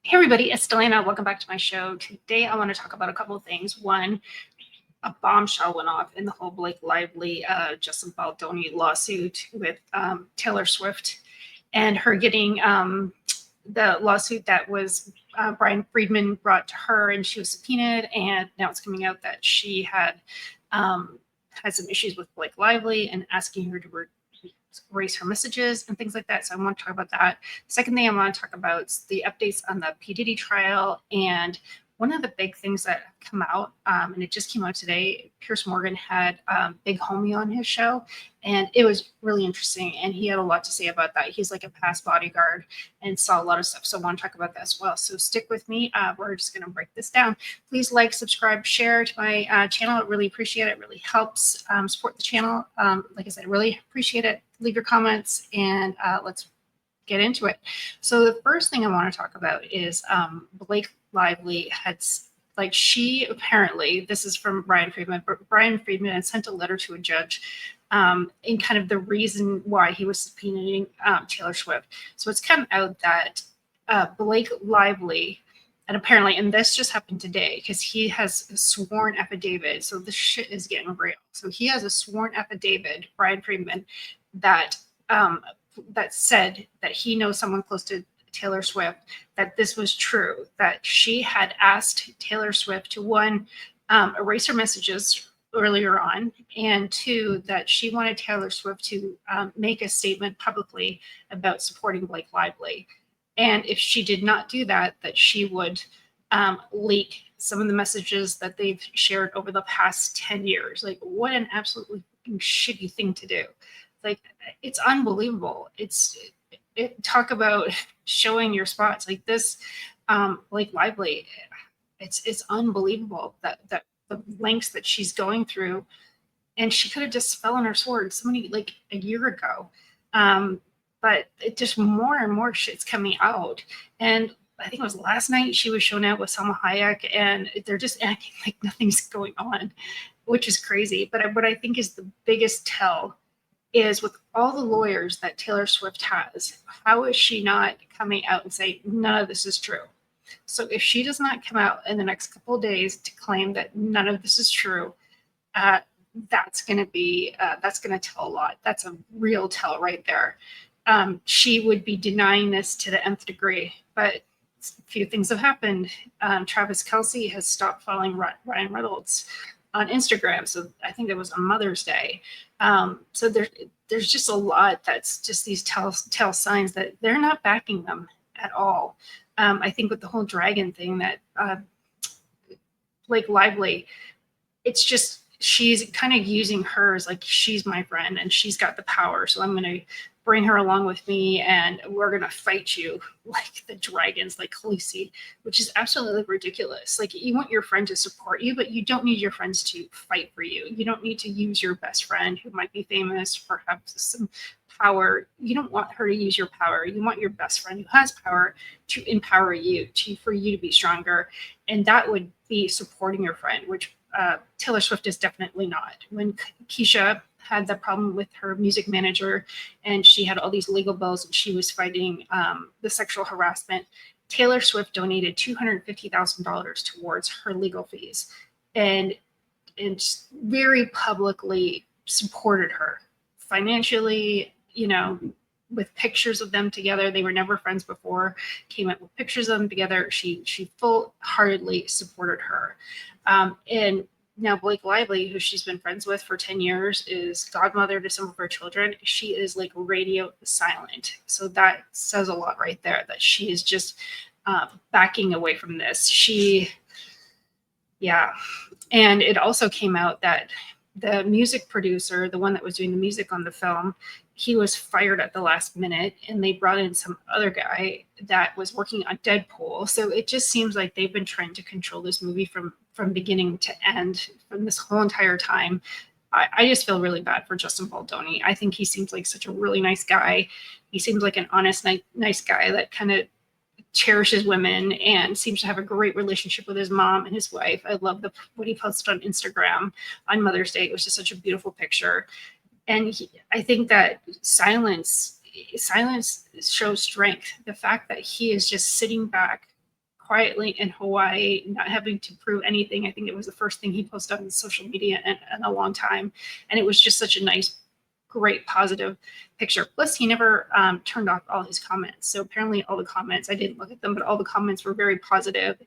Hey everybody, it's Delana. Welcome back to my show. Today I want to talk about a couple of things. One, a bombshell went off in the whole Blake Lively, Justin Baldoni lawsuit with Taylor Swift and her getting the lawsuit that was Bryan Freedman brought to her, and she was subpoenaed, and now it's coming out that she had some issues with Blake Lively and asking her to erase her messages and things like that. So I want to talk about that. Second thing I want to talk about is the updates on the P. Diddy trial. And one of the big things that have come out, and it just came out today, Pierce Morgan had Big Homie on his show, and it was really interesting. And he had a lot to say about that. He's like a past bodyguard and saw a lot of stuff. So I want to talk about that as well. So stick with me. We're just going to break this down. Please like, subscribe, share to my channel. I really appreciate it. It really helps support the channel. Like I said, I really appreciate it. Leave your comments, and let's get into it. So the first thing I want to talk about is Blake Lively had, like, she apparently, this is from Bryan Freedman, but Bryan Freedman had sent a letter to a judge in kind of the reason why he was subpoenaing Taylor Swift. So it's come out that Blake Lively, and apparently, and this just happened today because he has a sworn affidavit. So this shit is getting real. So he has a sworn affidavit, Bryan Freedman, that that said that he knows someone close to Taylor Swift, that this was true, that she had asked Taylor Swift to, one, erase her messages earlier on, and two, that she wanted Taylor Swift to make a statement publicly about supporting Blake Lively. And if she did not do that, that she would leak some of the messages that they've shared over the past 10 years. Like, what an absolutely shitty thing to do. Like, it's unbelievable. Talk about showing your spots like this. Blake Lively, it's unbelievable that the lengths that she's going through, and she could have just fell on her sword somebody like a year ago. But it just more and more shit's coming out. And I think it was last night she was shown out with Salma Hayek, and they're just acting like nothing's going on, which is crazy. But what I think is the biggest tell is, with all the lawyers that Taylor Swift has, how is she not coming out and say none of this is true? So if she does not come out in the next couple of days to claim that none of this is true, that's going to tell a lot. That's a real tell right there. She would be denying this to the nth degree, but a few things have happened. Travis Kelce has stopped following Ryan Reynolds on Instagram. So I think it was on Mother's Day. So there's just a lot that's just these tell signs that they're not backing them at all. I think with the whole dragon thing that Blake Lively, it's just, she's kind of using her as like, she's my friend and she's got the power. So I'm going to bring her along with me and we're going to fight you like the dragons, like Khaleesi, which is absolutely ridiculous. Like, you want your friend to support you, but you don't need your friends to fight for you. You don't need to use your best friend who might be famous, perhaps some power. You don't want her to use your power. You want your best friend who has power to empower you, for you to be stronger. And that would be supporting your friend, which Taylor Swift is definitely not. When Keisha had the problem with her music manager and she had all these legal bills and she was fighting the sexual harassment, Taylor Swift donated $250,000 towards her legal fees and very publicly supported her financially, with pictures of them together. They were never friends before, came up with pictures of them together. She full-heartedly supported her. And now Blake Lively, who she's been friends with for 10 years, is godmother to some of her children. She is like radio silent. So that says a lot right there, that she is just backing away from this. And it also came out that the music producer, the one that was doing the music on the film, he was fired at the last minute, and they brought in some other guy that was working on Deadpool. So it just seems like they've been trying to control this movie from beginning to end, from this whole entire time. I just feel really bad for Justin Baldoni. I think he seems like such a really nice guy. He seems like an honest, nice guy that kind of cherishes women and seems to have a great relationship with his mom and his wife. I love what he posted on Instagram on Mother's Day. It was just such a beautiful picture. And I think that silence shows strength. The fact that he is just sitting back quietly in Hawaii, not having to prove anything. I think it was the first thing he posted on social media in a long time. And it was just such a nice, great, positive picture. Plus, he never turned off all his comments. So apparently all the comments, I didn't look at them, but all the comments were very positive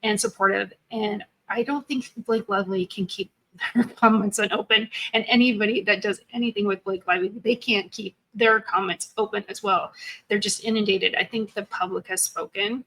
and supportive. And I don't think Blake Lively can keep their comments unopened. And anybody that does anything with Blake Lively, they can't keep their comments open as well. They're just inundated. I think the public has spoken.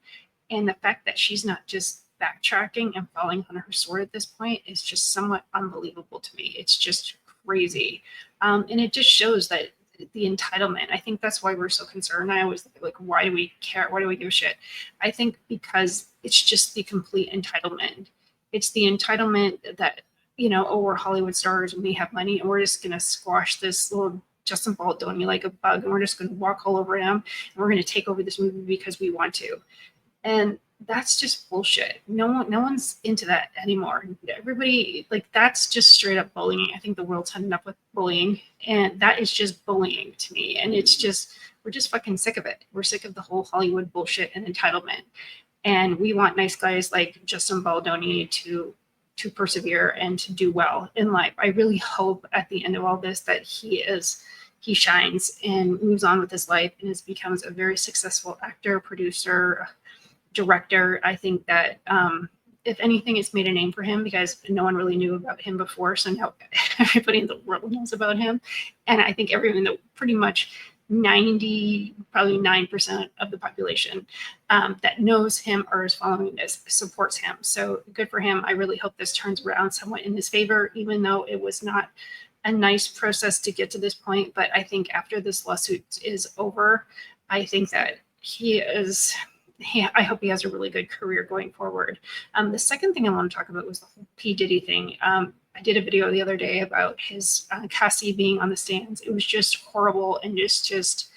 And the fact that she's not just backtracking and falling on her sword at this point is just somewhat unbelievable to me. It's just crazy. And it just shows that the entitlement, I think that's why we're so concerned. I always think, like, why do we care? Why do we give a shit? I think because it's just the complete entitlement. It's the entitlement that, you know, oh, we're Hollywood stars and we have money and we're just going to squash this little Justin Baldoni like a bug, and we're just going to walk all over him, and we're going to take over this movie because we want to. And that's just bullshit. No one's into that anymore. Everybody, like, that's just straight up bullying. I think the world's had enough with bullying, and that is just bullying to me. And it's just, we're just fucking sick of it. We're sick of the whole Hollywood bullshit and entitlement. And we want nice guys like Justin Baldoni to persevere and to do well in life. I really hope at the end of all this that he shines and moves on with his life and becomes a very successful actor, producer, director. I think that if anything, it's made a name for him because no one really knew about him before. So now everybody in the world knows about him. And I think everyone, pretty much probably 9% of the population that knows him or is following this supports him. So good for him. I really hope this turns around somewhat in his favor, even though it was not a nice process to get to this point. But I think after this lawsuit is over, I think that I hope he has a really good career going forward. The second thing I want to talk about was the whole P. Diddy thing. I did a video the other day about his Cassie being on the stands. It was just horrible and just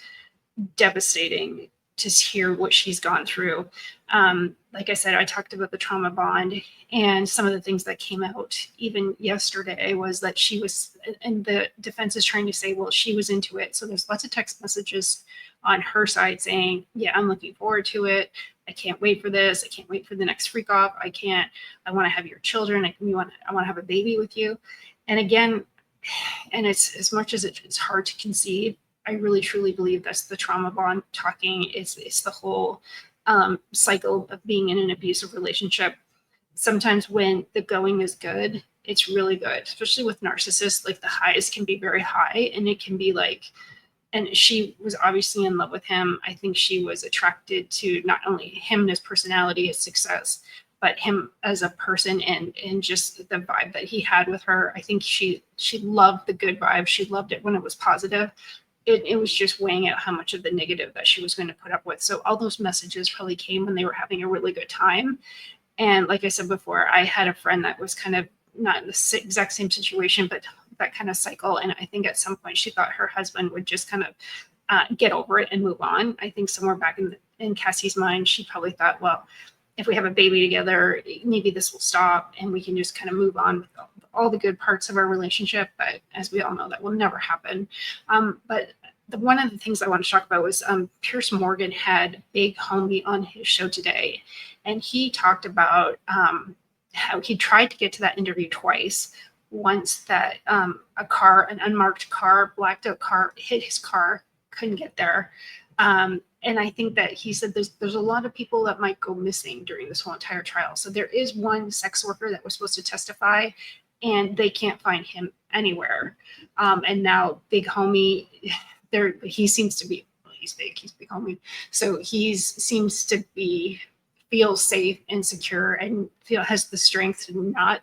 devastating to hear what she's gone through. Like I said, I talked about the trauma bond, and some of the things that came out even yesterday was that she was, and the defense is trying to say, well, she was into it. So there's lots of text messages on her side saying, yeah, I'm looking forward to it. I can't wait for this. I can't wait for the next freak off. I want to have your children. I want to have a baby with you. And again, and it's as much as it's hard to conceive, I really truly believe that's the trauma bond talking. It's the whole cycle of being in an abusive relationship. Sometimes when the going is good, it's really good, especially with narcissists. Like, the highs can be very high, and it can be like, and she was obviously in love with him. I think she was attracted to not only him and his personality, his success, but him as a person and just the vibe that he had with her. I think she loved the good vibe. She loved it when it was positive. It was just weighing out how much of the negative that she was going to put up with. So all those messages probably came when they were having a really good time. And like I said before, I had a friend that was kind of not in the exact same situation, but that kind of cycle. And I think at some point she thought her husband would just kind of get over it and move on. I think somewhere back in Cassie's mind, she probably thought, well, if we have a baby together, maybe this will stop and we can just kind of move on with all the good parts of our relationship. But as we all know, that will never happen. But one of the things I want to talk about was Piers Morgan had Big Homie on his show today. And he talked about how he tried to get to that interview twice. Once that an unmarked car, blacked out car, hit his car, couldn't get there. And I think that he said there's a lot of people that might go missing during this whole entire trial. So there is one sex worker that was supposed to testify, and they can't find him anywhere. And now Big Homie, he seems to be, well, he's Big Homie. So seems to feel safe and secure and has the strength to not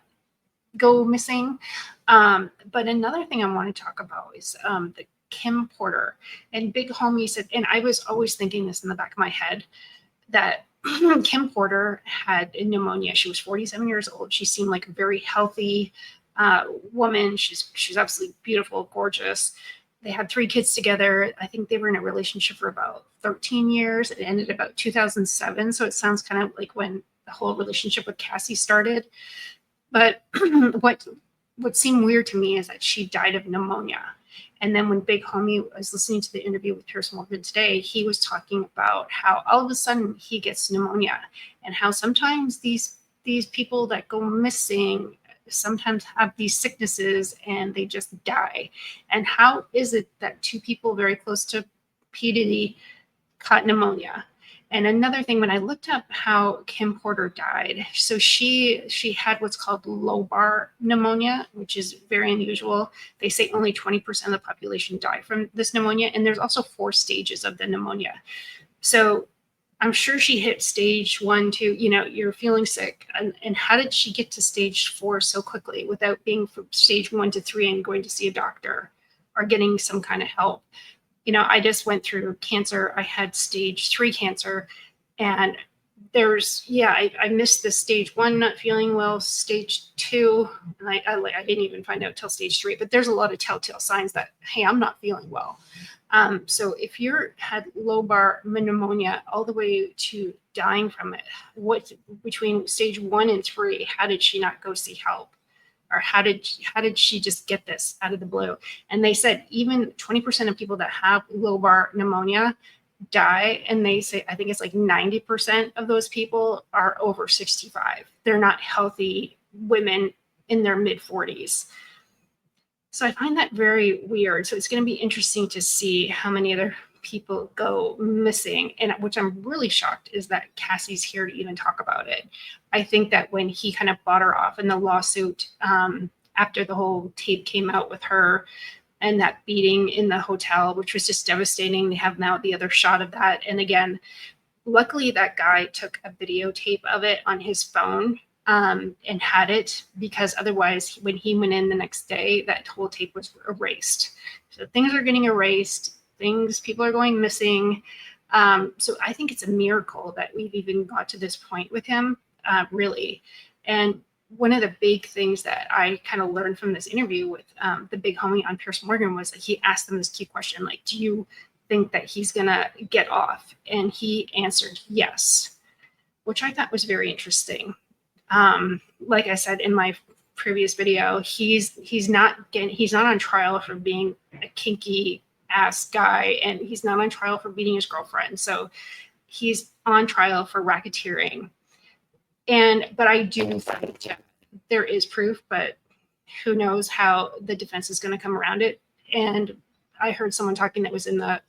go missing. But another thing I want to talk about is the Kim Porter. And Big Homie said, and I was always thinking this in the back of my head, that Kim Porter had pneumonia. She was 47 years old. She seemed like a very healthy woman. She's absolutely beautiful, gorgeous. They had 3 kids together. I think they were in a relationship for about 13 years. It ended about 2007. So it sounds kind of like when the whole relationship with Cassie started. But what seemed weird to me is that she died of pneumonia. And then when Big Homie was listening to the interview with Piers Morgan today, he was talking about how all of a sudden he gets pneumonia, and how sometimes these people that go missing sometimes have these sicknesses and they just die. And how is it that two people very close to P. Diddy caught pneumonia? And another thing, when I looked up how Kim Porter died, so she had what's called lobar pneumonia, which is very unusual. They say only 20% of the population die from this pneumonia, and there's also 4 stages of the pneumonia. So I'm sure she hit stage 1, 2, you're feeling sick. And how did she get to stage 4 so quickly without being from stage 1 to 3 and going to see a doctor or getting some kind of help? I just went through cancer. I had stage 3 cancer, and I missed the stage 1, not feeling well, stage 2, and I didn't even find out till stage 3. But there's a lot of telltale signs that, hey, I'm not feeling well. So if you had lobar pneumonia all the way to dying from it, what between stage 1 and 3, how did she not go see help? Or how did she just get this out of the blue? And they said even 20% of people that have lobar pneumonia die, and they say, I think it's like 90% of those people are over 65. They're not healthy women in their mid 40s. So I find that very weird. So it's going to be interesting to see how many other people go missing. And which I'm really shocked is that Cassie's here to even talk about it. I think that when he kind of bought her off in the lawsuit, after the whole tape came out with her and that beating in the hotel, which was just devastating. They have now the other shot of that. And again, luckily that guy took a videotape of it on his phone and had it, because otherwise when he went in the next day, that whole tape was erased. So things are getting erased. People are going missing. So I think it's a miracle that we've even got to this point with him, really. And one of the big things that I kind of learned from this interview with the Big Homie on Piers Morgan was that he asked them this key question, like, do you think that he's going to get off? And he answered yes, which I thought was very interesting. Like I said in my previous video, he's not on trial for being a kinky ass guy, and he's not on trial for beating his girlfriend. So he's on trial for racketeering. But I do think there is proof, but who knows how the defense is going to come around it. And I heard someone talking that was in the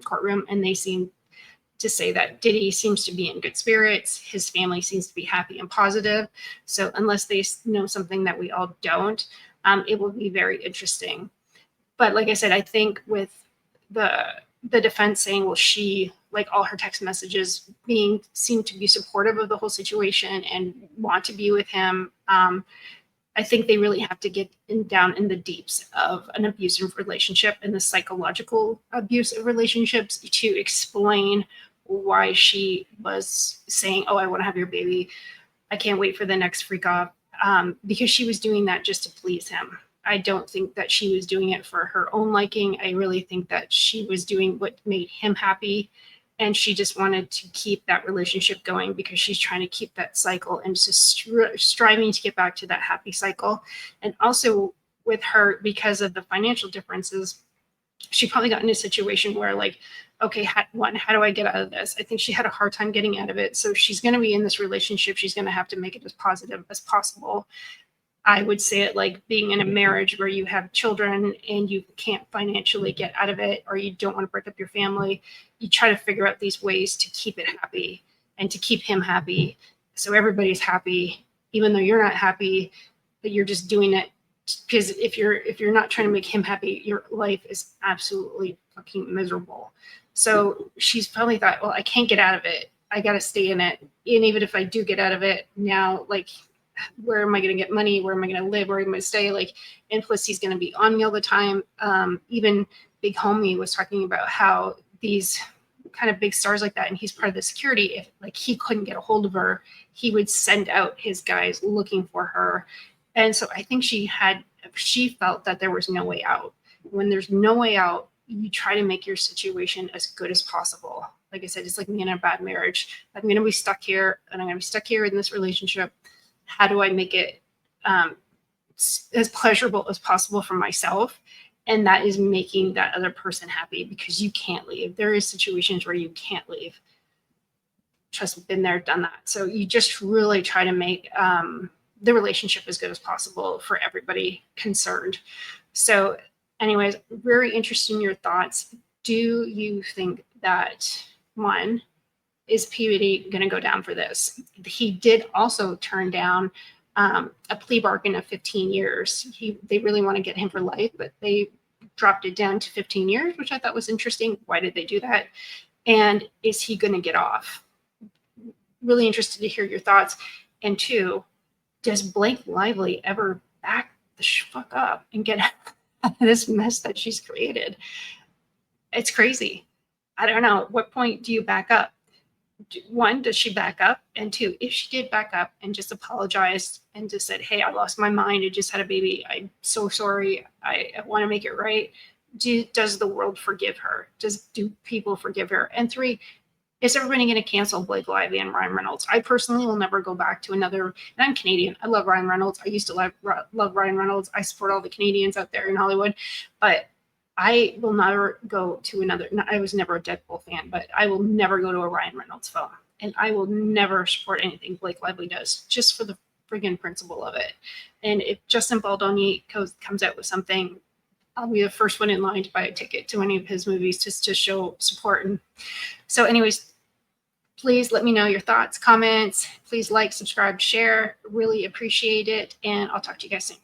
courtroom, and they seemed to say that Diddy seems to be in good spirits. His family seems to be happy and positive. So unless they know something that we all don't, it will be very interesting. But like I said, I think with the defense saying, well, she, like all her text messages seemed to be supportive of the whole situation and want to be with him. I think they really have to get down in the deeps of an abusive relationship and the psychological abuse of relationships to explain why she was saying, oh, I want to have your baby. I can't wait for the next freak off. Because she was doing that just to please him. I don't think that she was doing it for her own liking. I really think that she was doing what made him happy. And she just wanted to keep that relationship going because she's trying to keep that cycle and just striving to get back to that happy cycle. And also with her, because of the financial differences, she probably got in a situation where, like, okay, how do I get out of this? I think she had a hard time getting out of it. So she's going to be in this relationship. She's going to have to make it as positive as possible. I would say it like being in a marriage where you have children and you can't financially get out of it, or you don't want to break up your family. You try to figure out these ways to keep it happy and to keep him happy. So everybody's happy, even though you're not happy, but you're just doing it because if you're not trying to make him happy, your life is absolutely fucking miserable. So she's probably thought, well, I can't get out of it. I got to stay in it. And even if I do get out of it now, like, where am I going to get money? Where am I going to live? Where am I going to stay? Like, and plus he's going to be on me all the time. Even Big Homie was talking about how these kind of big stars like that, and he's part of the security, if like he couldn't get a hold of her, he would send out his guys looking for her. And so I think she felt that there was no way out. When there's no way out, you try to make your situation as good as possible. Like I said, it's like me in a bad marriage. I'm going to be stuck here, and I'm going to be stuck here in this relationship. How do I make it as pleasurable as possible for myself And that is making that other person happy because you can't leave. There is situations where you can't leave. Trust me, been there, done that. So you just really try to make the relationship as good as possible for everybody concerned. So anyways, very interested in your thoughts. Do you think that, one, is P. Diddy going to go down for this? He did also turn down a plea bargain of 15 years. They really want to get him for life, but they dropped it down to 15 years, which I thought was interesting. Why did they do that? And is he going to get off? Really interested to hear your thoughts. And two, does Blake Lively ever back the fuck up and get out of this mess that she's created? It's crazy. I don't know. At what point do you back up? One, does she back up? And two, if she did back up and just apologized and just said, hey, I lost my mind, I just had a baby, I'm so sorry, I want to make it right, does the world forgive her? Do people forgive her? And three, is everybody going to cancel Blake Lively and Ryan Reynolds? I personally will never go back to another, and I'm Canadian, I love Ryan Reynolds, I used to love Ryan Reynolds, I support all the Canadians out there in Hollywood, but I will never go to another. I was never a Deadpool fan, but I will never go to a Ryan Reynolds film. And I will never support anything Blake Lively does, just for the friggin' principle of it. And if Justin Baldoni comes out with something, I'll be the first one in line to buy a ticket to any of his movies just to show support. And so anyways, please let me know your thoughts, comments. Please like, subscribe, share. Really appreciate it. And I'll talk to you guys soon.